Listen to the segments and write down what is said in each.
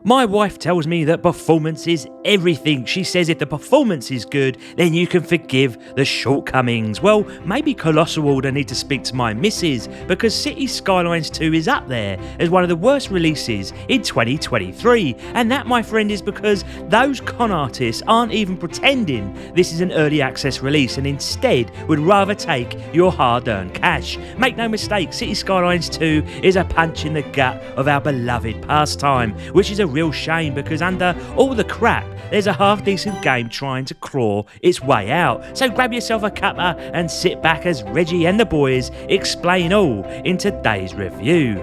My wife tells me that performance is everything. She says if the performance is good, then you can forgive the shortcomings. Well, maybe Colossal Order need to speak to my missus, because Cities Skylines 2 is up there as one of the worst releases in 2023. And that, my friend, is because those con artists aren't even pretending this is an early access release and instead would rather take your hard-earned cash. Make no mistake, Cities Skylines 2 is a punch in the gut of our beloved pastime, which is a real shame because under all the crap, there's a half-decent game trying to claw its way out. So grab yourself a cuppa and sit back as Reggie and the boys explain all in today's review.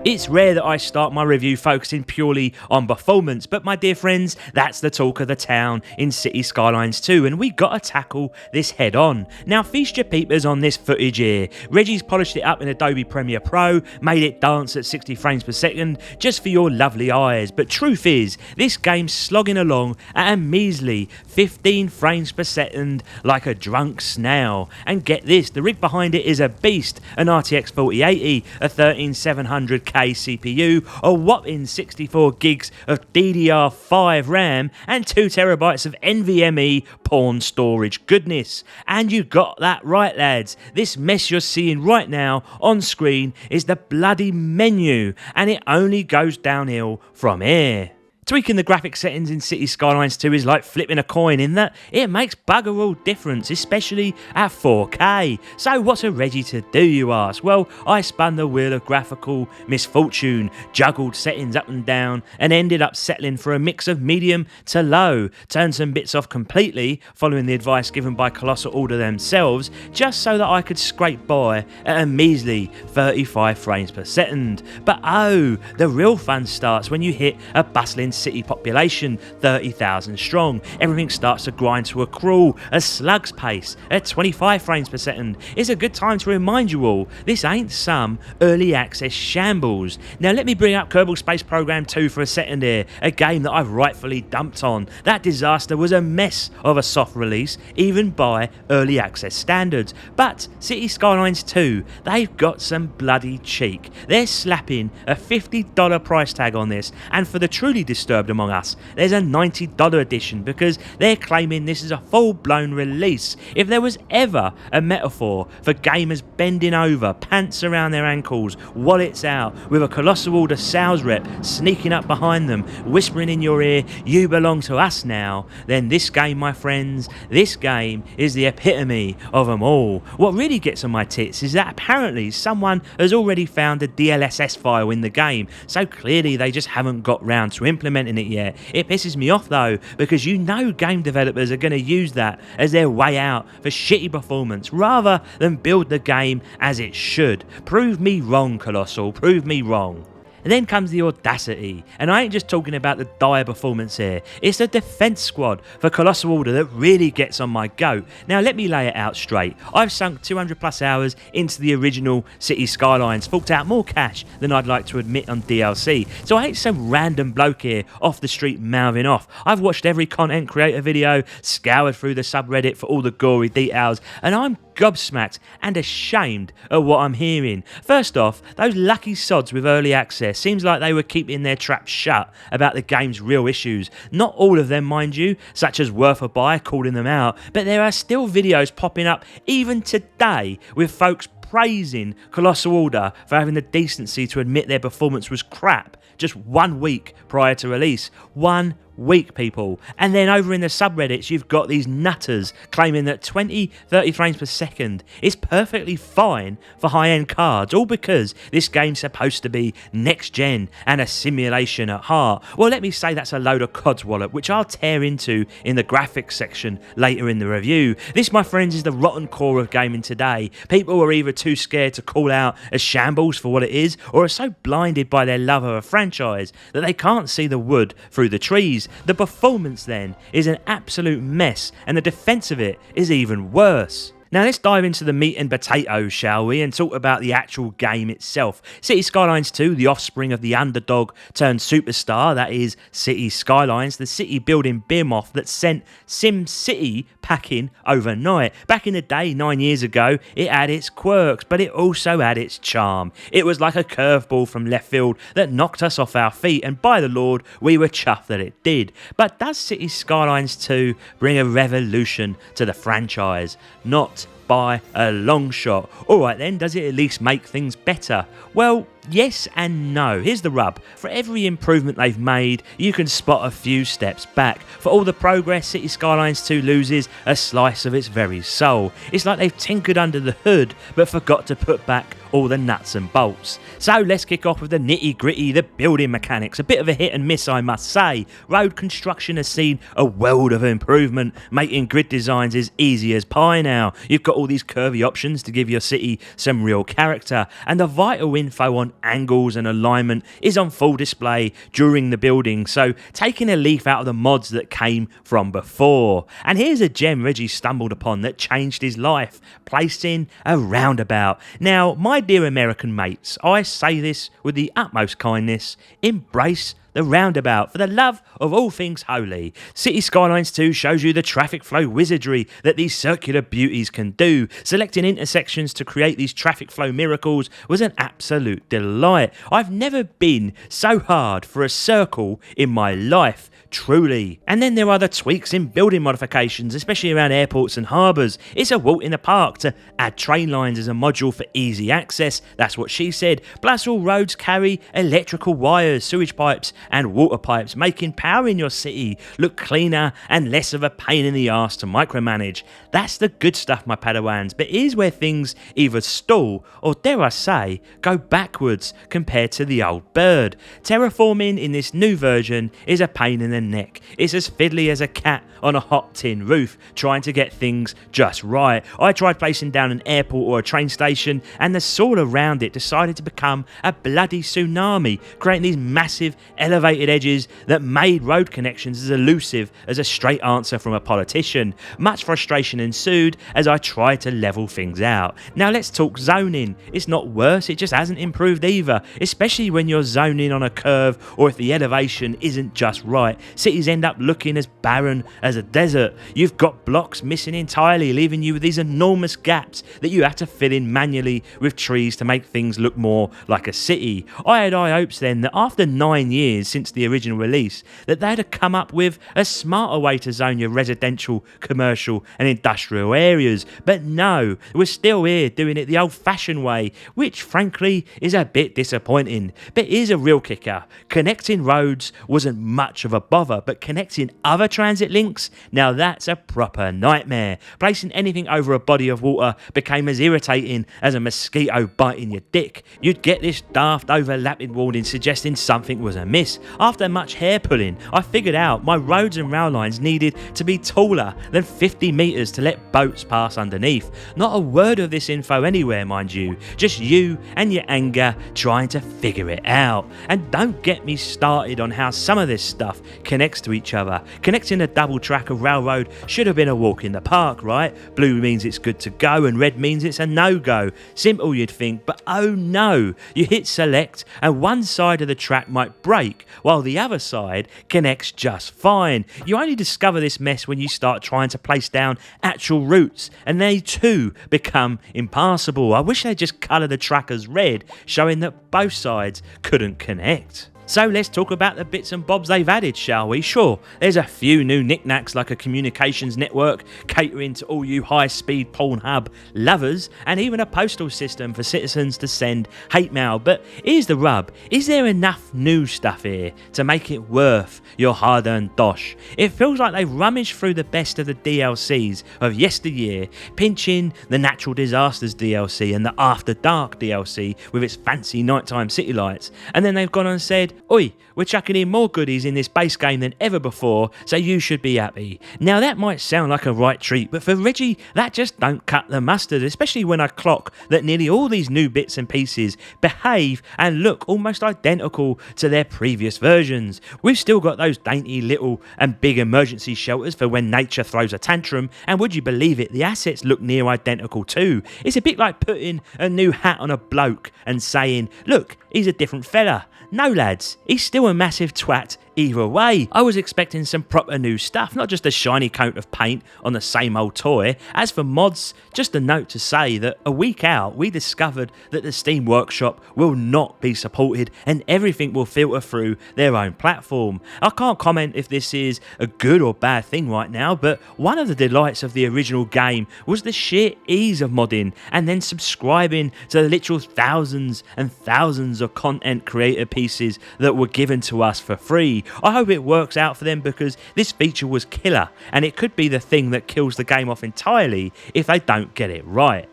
It's rare that I start my review focusing purely on performance, but my dear friends, that's the talk of the town in Cities Skylines 2, and we gotta tackle this head on. Now feast your peepers on this footage here. Reggie's polished it up in Adobe Premiere Pro, made it dance at 60 frames per second, just for your lovely eyes, but truth is, this game's slogging along at a measly 15 frames per second like a drunk snail. And get this, the rig behind it is a beast, an RTX 4080, a 13700K CPU, a whopping 64 gigs of DDR5 RAM, and 2 terabytes of NVMe porn storage goodness. And you got that right, lads. This mess you're seeing right now on screen is the bloody menu, and it only goes downhill from here. Tweaking the graphic settings in Cities Skylines 2 is like flipping a coin in that it makes bugger all difference, especially at 4K. So what's a Reggie to do, you ask? Well, I spun the wheel of graphical misfortune, juggled settings up and down, and ended up settling for a mix of medium to low. Turned some bits off completely, following the advice given by Colossal Order themselves, just so that I could scrape by at a measly 35 frames per second. But oh, the real fun starts when you hit a bustling city population, 30,000 strong. Everything starts to grind to a crawl, a slug's pace at 25 frames per second. It's a good time to remind you all, this ain't some early access shambles. Now let me bring up Kerbal Space Program 2 for a second here, a game that I've rightfully dumped on. That disaster was a mess of a soft release, even by early access standards. But Cities Skylines 2, they've got some bloody cheek. They're slapping a $50 price tag on this, and for the truly disturbed among us, there's a $90 edition because they're claiming this is a full-blown release. If there was ever a metaphor for gamers bending over, pants around their ankles, wallets out, with a Colossal Order sales rep sneaking up behind them, whispering in your ear, "You belong to us now," then this game, my friends, this game is the epitome of them all. What really gets on my tits is that apparently someone has already found a DLSS file in the game, so clearly they just haven't got round to implementing it yet. It pisses me off though, because you know game developers are going to use that as their way out for shitty performance rather than build the game as it should. Prove me wrong, Colossal, prove me wrong. And then comes the audacity, and I ain't just talking about the dire performance here, it's the defense squad for Colossal Order that really gets on my goat. Now let me lay it out straight. I've sunk 200 plus hours into the original Cities Skylines, forked out more cash than I'd like to admit on DLC, so I ain't some random bloke here off the street mouthing off. I've watched every content creator video, scoured through the subreddit for all the gory details, and I'm gobsmacked and ashamed at what I'm hearing. First off, those lucky sods with early access seems like they were keeping their traps shut about the game's real issues. Not all of them, mind you, such as Worth a Buy calling them out, but there are still videos popping up even today with folks praising Colossal Order for having the decency to admit their performance was crap just 1 week prior to release. 1 week, people. And then over in the subreddits you've got these nutters claiming that 20-30 frames per second is perfectly fine for high-end cards, all because this game's supposed to be next gen and a simulation at heart. Well, let me say that's a load of codswallop, which I'll tear into in the graphics section later in the review. This, my friends, is the rotten core of gaming today. People are either too scared to call out a shambles for what it is, or are so blinded by their love of a franchise that they can't see the wood through the trees. The performance then is an absolute mess, and the defense of it is even worse. Now let's dive into the meat and potatoes, shall we, and talk about the actual game itself. City Skylines 2, the offspring of the underdog turned superstar, that is City Skylines, the city building behemoth that sent Sim City packing overnight. Back in the day, 9 years ago, it had its quirks, but it also had its charm. It was like a curveball from left field that knocked us off our feet, and by the Lord, we were chuffed that it did. But does City Skylines 2 bring a revolution to the franchise? Not by a long shot. Alright then, does it at least make things better? Well, yes and no. Here's the rub. For every improvement they've made, you can spot a few steps back. For all the progress, City Skylines 2 loses a slice of its very soul. It's like they've tinkered under the hood, but forgot to put back all the nuts and bolts. So let's kick off with the nitty gritty, the building mechanics. A bit of a hit and miss, I must say. Road construction has seen a world of improvement, making grid designs as easy as pie now. You've got all these curvy options to give your city some real character, and the vital info on angles and alignment is on full display during the building, so taking a leaf out of the mods that came from before. And here's a gem Reggie stumbled upon that changed his life, placing a roundabout. Now, my dear American mates, I say this with the utmost kindness, embrace the roundabout for the love of all things holy. City Skylines 2 shows you the traffic flow wizardry that these circular beauties can do. Selecting intersections to create these traffic flow miracles was an absolute delight. I've never been so hard for a circle in my life. Truly. And then there are the tweaks in building modifications, especially around airports and harbours. It's a walk in the park to add train lines as a module for easy access, that's what she said. Plus all roads carry electrical wires, sewage pipes and water pipes, making power in your city look cleaner and less of a pain in the arse to micromanage. That's the good stuff, my Padawans, but here's where things either stall or, dare I say, go backwards compared to the old bird. Terraforming in this new version is a pain in the neck. It's as fiddly as a cat on a hot tin roof trying to get things just right. I tried placing down an airport or a train station, and the soil around it decided to become a bloody tsunami, creating these massive elevated edges that made road connections as elusive as a straight answer from a politician. Much frustration ensued as I tried to level things out. Now let's talk zoning. It's not worse, it just hasn't improved either, especially when you're zoning on a curve or if the elevation isn't just right. Cities end up looking as barren as a desert. You've got blocks missing entirely, leaving you with these enormous gaps that you have to fill in manually with trees to make things look more like a city. I had high hopes then that after 9 years since the original release, that they'd have come up with a smarter way to zone your residential, commercial and industrial areas. But no, we're still here doing it the old-fashioned way, which frankly is a bit disappointing. But here's a real kicker. Connecting roads wasn't much of a bother, but connecting other transit links, now that's a proper nightmare. Placing anything over a body of water became as irritating as a mosquito biting your dick. You'd get this daft overlapping warning suggesting something was amiss. After much hair pulling, I figured out my roads and rail lines needed to be taller than 50 metres to let boats pass underneath. Not a word of this info anywhere, mind you, just you and your anger trying to figure it out. And don't get me started on how some of this stuff connects to each other. Connecting a double track of railroad should have been a walk in the park, right? Blue means it's good to go and red means it's a no-go. Simple, you'd think, but oh no, you hit select and one side of the track might break while the other side connects just fine. You only discover this mess when you start trying to place down actual routes, and they too become impassable. I wish they'd just colour the track as red, showing that both sides couldn't connect. So let's talk about the bits and bobs they've added, shall we? Sure, there's a few new knickknacks like a communications network catering to all you high-speed Pornhub lovers, and even a postal system for citizens to send hate mail. But here's the rub. Is there enough new stuff here to make it worth your hard-earned dosh? It feels like they've rummaged through the best of the DLCs of yesteryear, pinching the Natural Disasters DLC and the After Dark DLC with its fancy nighttime city lights, and then they've gone and said, Oi, we're chucking in more goodies in this base game than ever before, so you should be happy. Now that might sound like a right treat, but for Reggie, that just don't cut the mustard, especially when I clock that nearly all these new bits and pieces behave and look almost identical to their previous versions. We've still got those dainty little and big emergency shelters for when nature throws a tantrum, and would you believe it, the assets look near identical too. It's a bit like putting a new hat on a bloke and saying, look, he's a different fella. No lads, he's still a massive twat either way. I was expecting some proper new stuff, not just a shiny coat of paint on the same old toy. As for mods, just a note to say that a week out we discovered that the Steam Workshop will not be supported and everything will filter through their own platform. I can't comment if this is a good or bad thing right now, but one of the delights of the original game was the sheer ease of modding and then subscribing to the literal thousands and thousands of content creator pieces that were given to us for free. I hope it works out for them because this feature was killer and it could be the thing that kills the game off entirely if they don't get it right.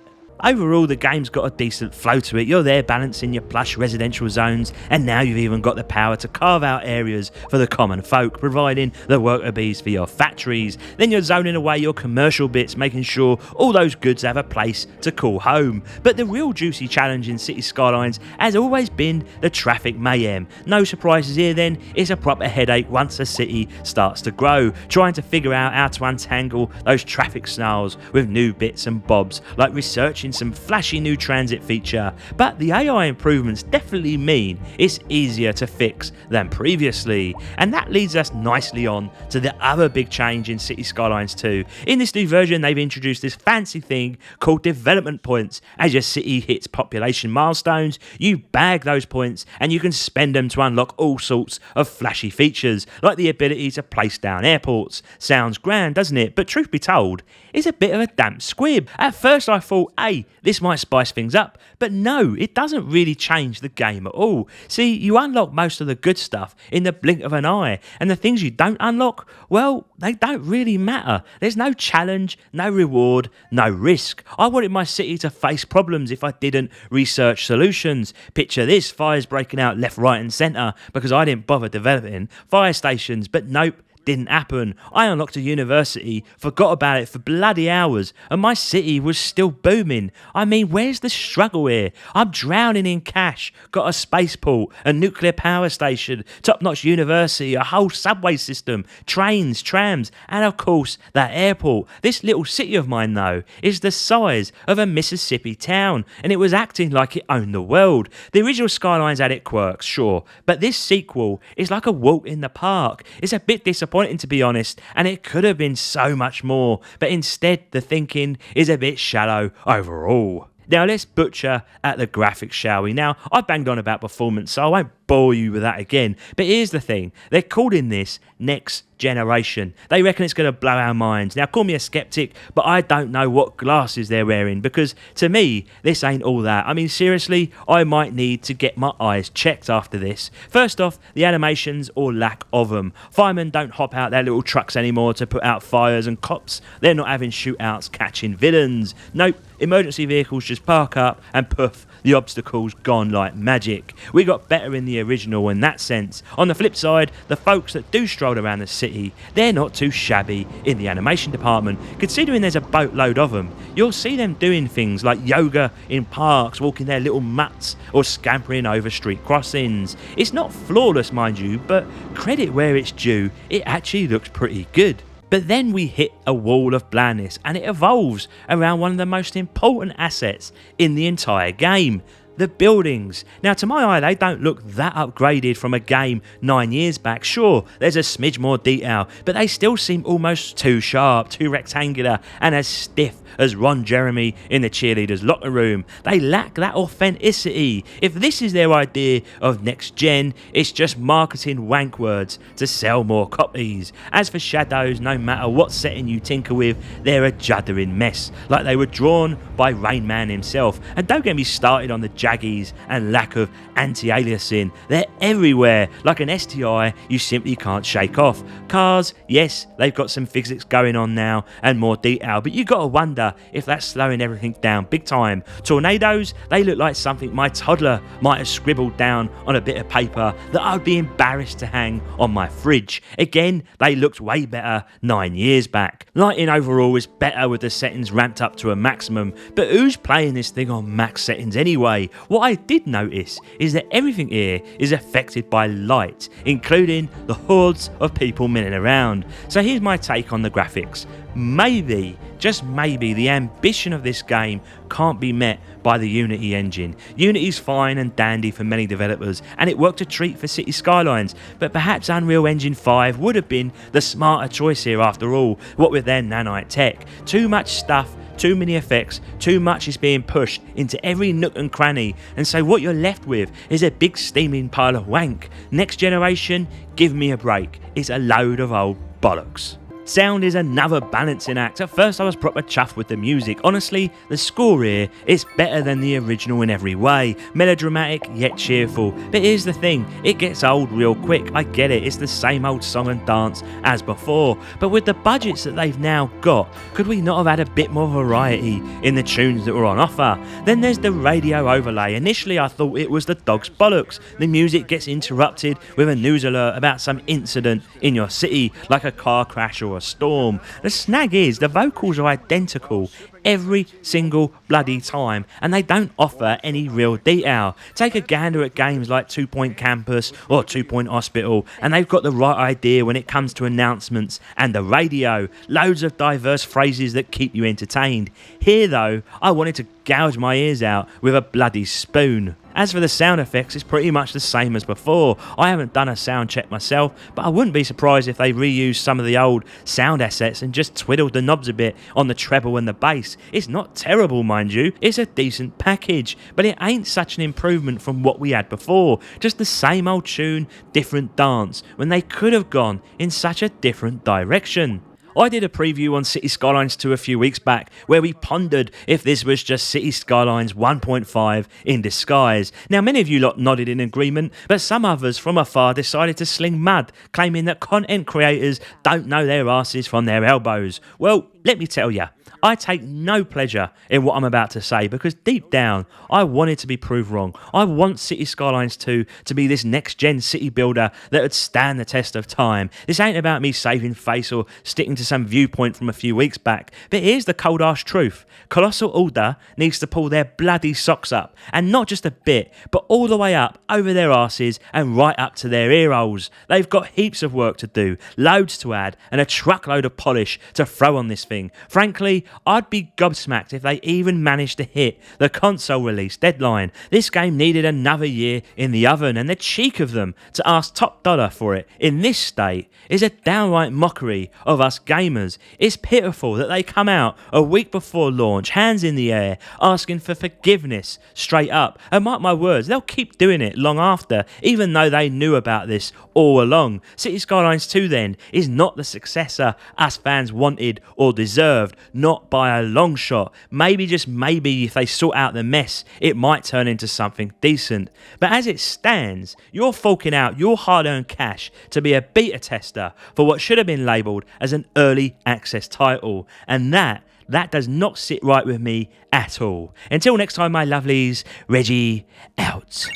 Overall, the game's got a decent flow to it. You're there balancing your plush residential zones, and now you've even got the power to carve out areas for the common folk, providing the worker bees for your factories. Then you're zoning away your commercial bits, making sure all those goods have a place to call home. But the real juicy challenge in City Skylines has always been the traffic mayhem. No surprises here then, it's a proper headache once a city starts to grow, trying to figure out how to untangle those traffic snarls with new bits and bobs, like researching some flashy new transit feature. But the AI improvements definitely mean it's easier to fix than previously, and that leads us nicely on to the other big change in City Skylines 2. In this new version, they've introduced this fancy thing called development points. As your city hits population milestones, you bag those points and you can spend them to unlock all sorts of flashy features, like the ability to place down airports. Sounds grand, doesn't it? But truth be told, it's a bit of a damp squib. At first I thought, hey, this might spice things up, but no, it doesn't really change the game at all. See, you unlock most of the good stuff in the blink of an eye, and the things you don't unlock, well, they don't really matter. There's no challenge, no reward, no risk. I wanted my city to face problems if I didn't research solutions. Picture this, fires breaking out left, right and centre because I didn't bother developing fire stations, but nope. Didn't happen. I unlocked a university, forgot about it for bloody hours, and my city was still booming. I mean, where's the struggle here? I'm drowning in cash, got a spaceport, a nuclear power station, top-notch university, a whole subway system, trains, trams, and of course, that airport. This little city of mine, though, is the size of a Mississippi town, and it was acting like it owned the world. The original Skylines had its quirks, sure, but this sequel is like a walk in the park. It's a bit disappointing, to be honest, and it could have been so much more, but instead the thinking is a bit shallow overall. Now let's butcher at the graphics, shall we? Now, I banged on about performance, so I won't bore you with that again, but here's the thing, they're calling this next generation. They reckon it's going to blow our minds. Now, call me a skeptic, but I don't know what glasses they're wearing, because to me, this ain't all that. I mean, seriously, I might need to get my eyes checked after this. First off, the animations or lack of them. Firemen don't hop out their little trucks anymore to put out fires, and cops, they're not having shootouts catching villains. Nope, emergency vehicles just park up and poof, the obstacles gone like magic. We got better in the original in that sense. On the flip side, the folks that do stroll around the city, they're not too shabby in the animation department. Considering there's a boatload of them, you'll see them doing things like yoga in parks, walking their little mutts, or scampering over street crossings. It's not flawless, mind you, but credit where it's due, it actually looks pretty good. But then we hit a wall of blandness, and it evolves around one of the most important assets in the entire game, the buildings. Now, to my eye, they don't look that upgraded from a game 9 years back. Sure, there's a smidge more detail, but they still seem almost too sharp, too rectangular, and as stiff as Ron Jeremy in the cheerleaders' locker room. They lack that authenticity. If this is their idea of next gen, it's just marketing wank words to sell more copies. As for shadows, no matter what setting you tinker with, they're a juddering mess, like they were drawn by Rain Man himself. And don't get me started on the jaggies and lack of anti-aliasing. They're everywhere, like an STI you simply can't shake off. Cars, yes, they've got some physics going on now and more detail, but you gotta wonder if that's slowing everything down big time. Tornadoes, they look like something my toddler might have scribbled down on a bit of paper that I would be embarrassed to hang on my fridge. Again, they looked way better 9 years back. Lighting overall is better with the settings ramped up to a maximum, but who's playing this thing on max settings anyway? What I did notice is that everything here is affected by light, including the hordes of people milling around. So here's my take on the graphics. Maybe, just maybe, the ambition of this game can't be met by the Unity engine. Unity's fine and dandy for many developers, and it worked a treat for City Skylines, but perhaps Unreal Engine 5 would have been the smarter choice here after all, what with their nanite tech. Too much stuff, too many effects, too much is being pushed into every nook and cranny, and so what you're left with is a big steaming pile of wank. Next generation, give me a break. It's a load of old bollocks. Sound is another balancing act. At first I was proper chuffed with the music. Honestly, the score here is better than the original in every way. Melodramatic yet cheerful. But here's the thing, it gets old real quick. I get it, it's the same old song and dance as before. But with the budgets that they've now got, could we not have had a bit more variety in the tunes that were on offer? Then there's the radio overlay. Initially I thought it was the dog's bollocks. The music gets interrupted with a news alert about some incident in your city, like a car crash or a storm. The snag is the vocals are identical every single bloody time, and they don't offer any real detail. Take a gander at games like 2 Point Campus or 2 Point Hospital, and they've got the right idea when it comes to announcements and the radio. Loads of diverse phrases that keep you entertained. Here though, I wanted to gouge my ears out with a bloody spoon. As for the sound effects, it's pretty much the same as before. I haven't done a sound check myself, but I wouldn't be surprised if they reused some of the old sound assets and just twiddled the knobs a bit on the treble and the bass. It's not terrible, mind you, it's a decent package, but it ain't such an improvement from what we had before. Just the same old tune, different dance, when they could have gone in such a different direction. I did a preview on City Skylines 2 a few weeks back where we pondered if this was just City Skylines 1.5 in disguise. Now many of you lot nodded in agreement, but some others from afar decided to sling mud, claiming that content creators don't know their asses from their elbows. Well, let me tell you, I take no pleasure in what I'm about to say because deep down, I want it to be proved wrong. I want City Skylines 2 to be this next-gen city builder that would stand the test of time. This ain't about me saving face or sticking to some viewpoint from a few weeks back, but here's the cold-ass truth. Colossal Order needs to pull their bloody socks up, and not just a bit, but all the way up over their asses and right up to their ear holes. They've got heaps of work to do, loads to add, and a truckload of polish to throw on this thing. Frankly, I'd be gobsmacked if they even managed to hit the console release deadline. This game needed another year in the oven, and the cheek of them to ask top dollar for it in this state is a downright mockery of us gamers. It's pitiful that they come out a week before launch, hands in the air, asking for forgiveness straight up. And mark my words, they'll keep doing it long after, even though they knew about this all along. City Skylines 2 then is not the successor us fans wanted or deserved, not by a long shot. Maybe, just maybe, if they sort out the mess, it might turn into something decent. But as it stands, you're forking out your hard-earned cash to be a beta tester for what should have been labelled as an early access title, and that does not sit right with me at all. Until next time, my lovelies, Reggie out.